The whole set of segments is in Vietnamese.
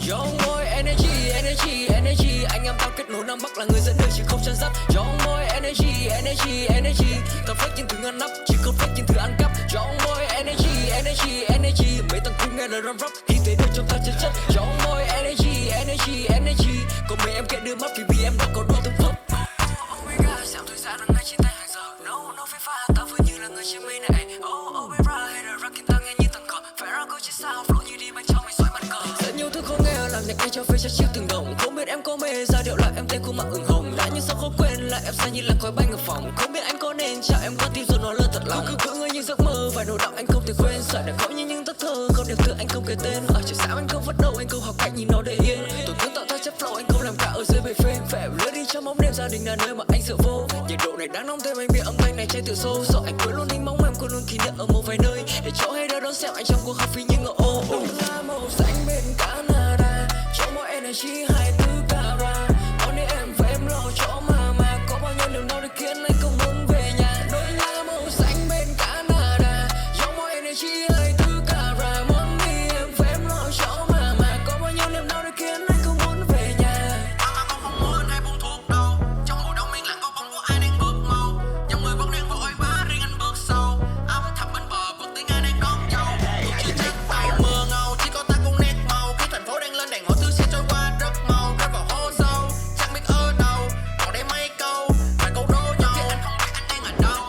Gió môi energy, energy, energy. Anh em tao kết nối Nam Bắc là người dẫn đường chứ không chân dắt. Gió môi energy, energy, energy. Tao fake những thứ ngăn nắp, chỉ không fake những thứ ăn cắp. Gió môi energy, energy, energy. Mấy thằng cu nghe lời rap rap, khi thế đời trong ta chân chất. Gió môi energy, energy, energy. Còn mấy em kệ đưa mắt vì em đã có đôi từng phút. Oh my god, xem thời gian đang ngay trên tay hàng giờ. No, no phải pha, tao vẫn như là người trên mây này. Oh my god, hay là rap ta nghe như thằng cờ. Phải ra câu trên sao, flow như đi bên trong mày xoay mặt cờ. Rất nhiều thứ không nghe, làm nhạc ngay cho phê cho chiếc từng đồng. Không biết em có mê ra điệu lại em tên khuôn mặt ửng hồng. Đã nhưng sao không quên lại em xa như là khói bay ở phòng. Không biết anh có nên chào em qua tim rồi nói lời thật lòng. Cứ cứ ngỡ như giấc mơ vài nỗi đau anh không thể quên. Sợ đẹp không như những giấc thơ không đẹp tựa anh không kể tên. Ở trường sao anh không bắt đầu anh không học cách nhìn nó để yên. Tôi cứ tạo ra chất flow anh không làm cả ở dưới bề phim. Phèo lướt đi trong bóng đêm gia đình là nơi mà anh sợ vô. Nhiệt độ này đang nóng thêm anh biết âm thanh này cháy từ sâu. Sợ anh quên luôn hình bóng em quên luôn kỷ niệm ở một vài nơi. Để chỗ hay đã đón xem anh trong cuộc học phí nhưng ở ô. Là màu xanh bên Canada, cho mọi energy 24 carat. Có nên em và em lo cho mà có bao nhiêu niềm đau để khiến anh không muốn về nhà. Đôi lá màu xanh bên Canada, cho mọi energy 24 carat. Money em và em lo cho mà có bao nhiêu niềm đau để khiến anh không muốn về nhà. Mà không muốn ai buông thuốc đâu. Trong mùa đông yên lặng có bóng của ai đang bước mau. Dòng người vẫn đang vội vã riêng anh bước sâu. Ấm thầm bên bờ cuộc tiếng ai đang đón dâu. Chỉ trách phải mưa ngâu, chỉ có ta cùng nét màu. Khi thành phố đang lên đèn mọi thứ sẽ trôi qua rất mau. Rơi vào hố sâu, chẳng biết ở đâu. Còn đây mấy câu, vài câu đố nhau. Chứ anh không biết anh đang ở đâu.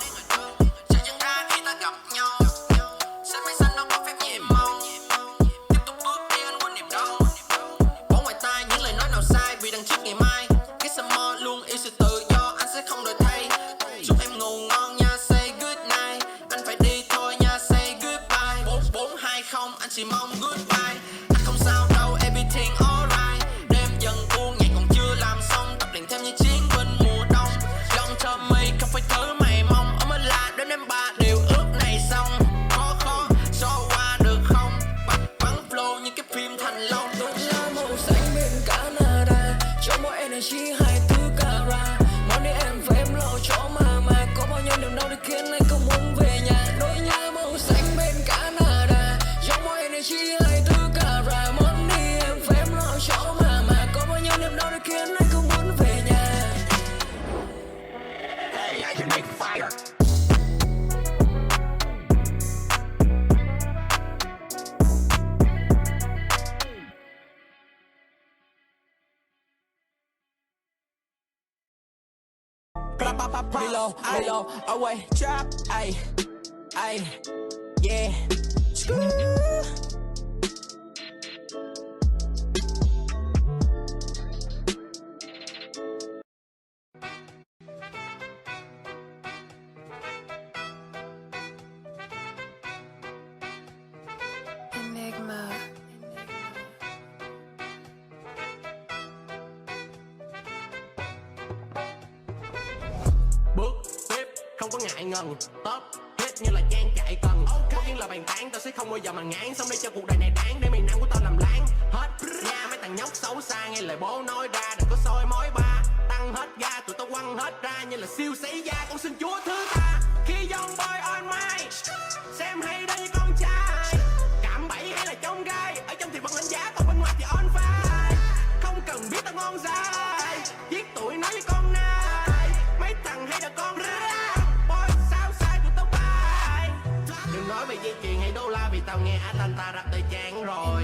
Sẽ nhận ra khi ta gặp nhau. Xanh mây xanh đâu có phép nhiệm màu. Tiếp tục bước đi anh quên niềm đau. Bỏ ngoài tai những lời nói nào sai vì đằng trước ngày mai. Cái summer luôn yêu sự tự do, anh sẽ không đổi thay. Chúc em ngủ ngon nha, say good night. Anh phải đi thôi nha, say goodbye. 4420 anh chỉ mong goodbye. Anh không sao đâu, everything alright. Đêm dần buông nhạc còn chưa làm xong. Tập luyện thêm như chiến binh mùa đông. Long term mây không phải thứ mày mong. Ở Mơ La đến em ba điều ước này xong. Khó cho qua được không? Bắn flow như cái phim Thành Long. Đôi lá màu xanh bên Canada, cho mọi energy 24 carat. Money em và em lo cho mà có bao nhiêu niềm đau để khiến anh không muốn về nhà. Đôi lá màu xanh bên Canada, cho mọi energy 24 carat. Money em và em lo cho mà có bao nhiêu niềm đau để khiến anh không muốn về nhà. Hey, I can make fire. Reload, away, trap, ay, yeah. Enigma. Bước tiếp không có ngại ngần. Top hit như là trang chạy cần. Tất nhiên là bàn tán, tao sẽ không bao giờ mà ngán. Xong đây cho cuộc đời này đáng để miền Nam của tao làm láng. Hết nha mấy thằng nhóc xấu xa, nghe lời bố nói ra đừng có soi mói ba. Tăng hết ga tụi tao quăng hết ra như là siêu sĩ gia con xin chúa thứ tha. Khi young boy on my xem hay đó như con trai. Cạm bẫy hay là trong gai, ở trong thì vẫn đánh giá còn bên ngoài thì on fire. Không cần biết tao ngon dài, giết tụi nó với con nai. Mấy thằng hay là con ra boy sao sai tụi tao bay. Đừng nói về dây chuyền hay đô la vì tao nghe Atlanta rap tới chán rồi.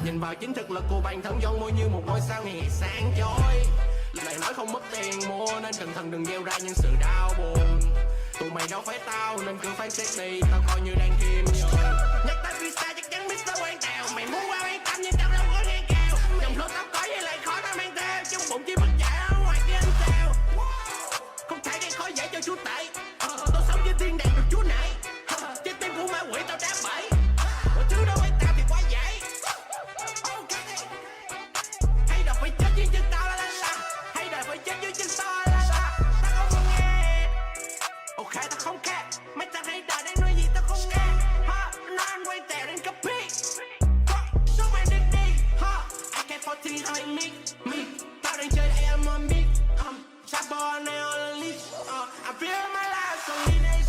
Nhìn vào chính thực lực của bản thân giòn môi như một ngôi sao ngày sáng chói. Lời nói không mất tiền mua nên cẩn thận đừng gieo ra những sự đau buồn. Tụi mày đâu phải tao nên cứ phán xét đi, tao coi như đang khiêm nhường. Nhắc tới freestyle chắc chắn Mr. Quang Tèo. Mày muốn qua quan tâm nhưng tao đâu có nghe kèo. Dòng flow tao có với lại khó tao mang theo. Trong bụng chỉ mất chạy ở ngoài kia anh treo. Không thể gây khó dễ cho chú tệ. Tao sống với thiên đàng được chú nể. Trái tim của ma quỷ tao đá bẫy. Mọi thứ đâu phải tao thì quá dễ. Hay là phải chết với chân tao la la la. Hay là phải chết với chân tao la la. Tao không nghe. Ok tao không care. Mấy thằng hay đợi đang nói gì tao không nghe. Nói anh quay tèo đang copy. Số mày đi đi. AK-14 like me. Tao đang chơi AM on beat. Chopper này on leash. I feel my life so lit. I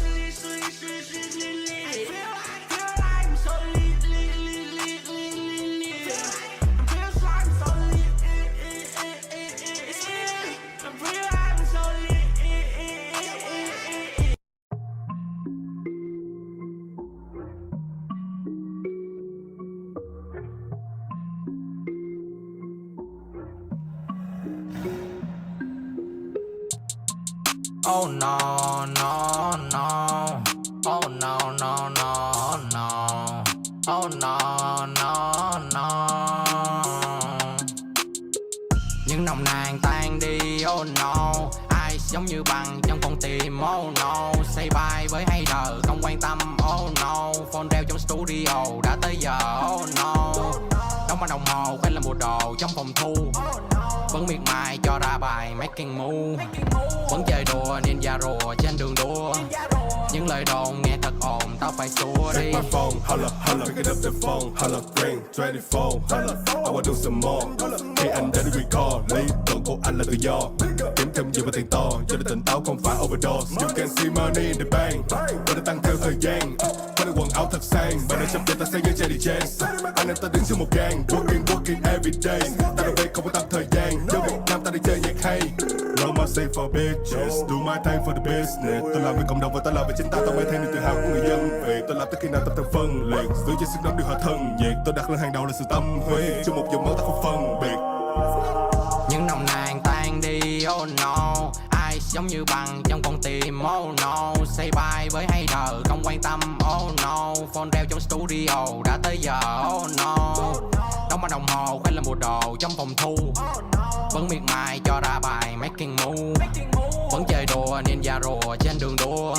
feel like I'm so lit. I feel like Oh no, no, no. Oh no, no, no, no. Oh no, no, no. Những nồng nàn tan đi, oh no. Ai giống như bằng trong con tim, oh no. Say bye với hater, không quan tâm, oh no. Phone reo trong studio, đã tới giờ, oh no. Đóng bằng đồng hồ, khoe là mua đồ trong phòng thu. Vẫn miệt mài cho ra bài making move. Vẫn chơi đùa ninja rùa trên đường đua. Những lời đồn nghe thật ồn, tao phải xua đi. Check my phone, holla, holla, pick it up the phone, holla, ring, 24, holla, I wanna do some more. Khi anh đã đi record, lý tưởng của anh là tự do. Kiếm thêm nhiều và tiền to, cho nên tỉnh táo không phải overdose. You can see money in the bank, và đã tăng theo thời gian. Có được quần áo thật sang, và nơi chấp nhận ta sẽ như Jedi James. Anh em ta đứng trên một gang, working every day. Ta đâu đây không có tăng thời gian, cho Việt Nam ta đi chơi nhạc hay. No more safe for bitches, do my thing for the business. Tôi làm vì cộng đồng và tôi làm vì chính ta, tao mới thêm niềm tự hào của người dân Việt. Tôi làm tới khi nào tập thành phân liệt, giữ cho sức nóng điều hòa thân nhiệt. Tôi đặt lên hàng đầu là sự tâm huyết, trong một dòng máu ta không phân biệt. Những nồng nàn tan đi, oh no. Ai giống như bằng trong con tim, oh no. Say bye với hater, không quan tâm, oh no. Phone reo trong studio, đã tới giờ, oh no. Đóng bằng đồng hồ, khoe là mua đồ trong phòng thu. Vẫn miệt mài cho ra bài making move. Vẫn chơi đùa ninja rùa trên đường đua.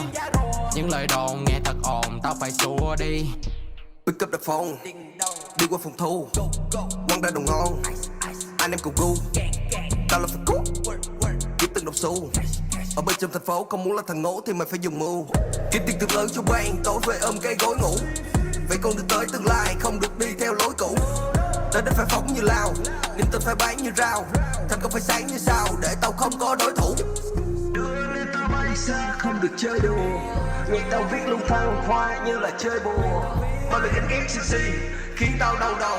Những lời đồn nghe thật ồn, tao phải xua đi. Pick up the phone, đi qua phòng thu, quăng ra đồ ngon, anh em cùng gu. Tao là phải cút, kiếm từng đồng xu. Ở bên trong thành phố không muốn là thằng ngố thì mày phải dùng mưu. Kiếm tiền thật lớn cho bang, tối về ôm cái gối ngủ. Vậy con đường tới tương lai không được đi theo lối cũ. Tới đây phải phóng như lao, niềm tin phải bán như rau. Thành công phải sáng như sao, để tao không có đối thủ. Đưa lên tao bay xa, không được chơi đùa. Nhạc tao viết luôn thăng hoa như là chơi bùa. Bao lời gánh ghép xinh xì, khiến tao đau đầu.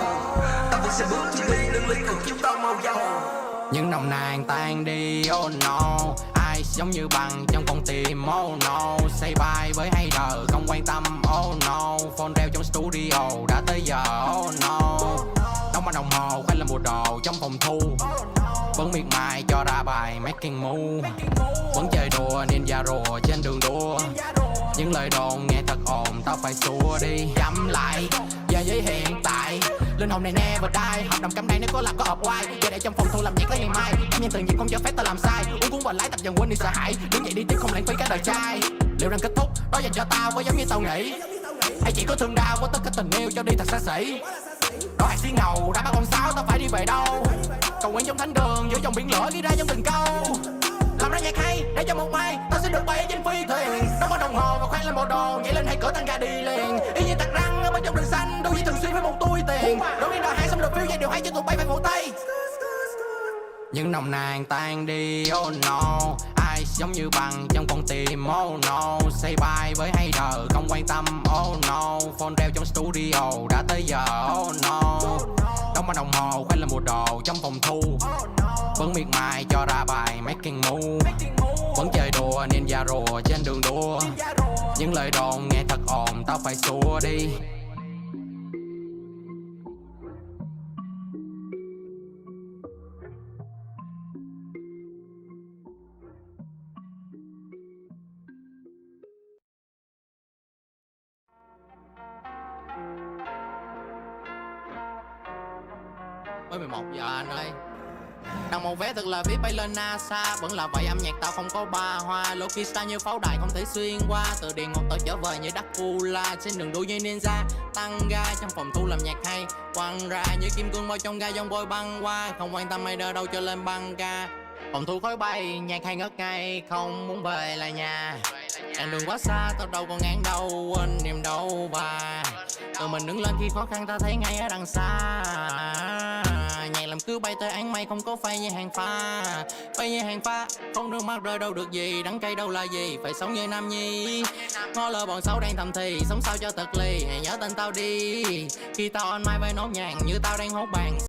Tao vẫn sẽ bước trên đi, lưng lý cực chúng tao mau giàu. Những nồng nàn tan đi, oh no. Ai giống như bằng trong con tim, oh no. Say bye với hater, không quan tâm, oh no. Phone reo trong studio, đã tới giờ, oh no. Đóng bằng đồng hồ, khoe là mua đồ trong phòng thu. Vẫn miệt mài cho ra bài making move. Vẫn chơi đùa ninja rùa trên đường đua. Những lời đồn nghe thật ồn, tao phải xua đi. Chậm lại, giờ với hiện tại. Linh hồn này never die. Hợp đồng cam đây nếu có làm có hợp quay. Giờ để trong phòng thu làm nhạc lấy ngày mai. Em nhân từng việc không cho phép tao làm sai. Uống cuốn và lái tập dần quên đi sợ hãi. Đứng dậy đi tiếp không lãng phí cả đời trai. Liệu rằng kết thúc đó dành cho tao có giống như tao nghĩ, hay chỉ có thương đau của tất cả tình yêu cho đi thật xa xỉ. Đó hạt xí ngầu đã 3 con 6 tao phải đi về đâu. Cầu nguyện trong thánh đường giữa dòng biển lửa ghi ra trong từng câu. Làm ra nhạc hay để cho một mai tao sẽ được bay trên phi thuyền. Đóng vào đồng hồ và khoan lên bộ đồ, nhảy lên hay cửa tăng ga đi liền. Y như tạc răng ở bên trong rừng xanh, đôi khi thường xuyên với một túi tiền. Đôi khi đòi hai xong được phiêu dây điều hay cho tụi bay phải phụ tay. Những nồng nàn tan đi, oh no. Ai giống như bằng trong con tim, oh no. Say bye với hater, không quan tâm, oh no. Phone reo trong studio, đã tới giờ, oh no. Đóng bằng đồng hồ, khoe là mua đồ trong phòng thu. Vẫn miệt mài cho ra bài making move. Vẫn chơi đùa ninja rùa trên đường đua. Những lời đồn nghe thật ồn, tao phải xua đi. Mới 11 giờ anh ơi. Đăng một vé thật là VIP bay lên NASA. Vẫn là vậy âm nhạc tao không có ba hoa. Loki star như pháo đài không thể xuyên qua. Từ địa ngục tao trở về như Dracula. Trên đường đua như ninja tăng ga. Trong phòng thu làm nhạc hay quăng ra như kim cương bao trong ga dòng bôi băng qua. Không quan tâm ai đỡ đâu cho lên băng ca. Phòng thu khói bay nhạc hay ngất ngay. Không muốn về lại nhà. Chặng đường quá xa tao đâu còn ngán đâu. Quên niềm đâu và tự mình đứng lên khi khó khăn ta thấy ngay ở đằng xa. Nhạc làm cứ bay tới áng mây không có phay như hàng pha. Phay như hàng pha không nước mắt rơi đâu được gì. Đắng cay đâu là gì phải sống như Nam Nhi. Ngó lơ bọn xấu đang thầm thì sống sao cho thật lì. Hãy nhớ tên tao đi khi tao on mai với nốt nhạc như tao đang hốt bàn.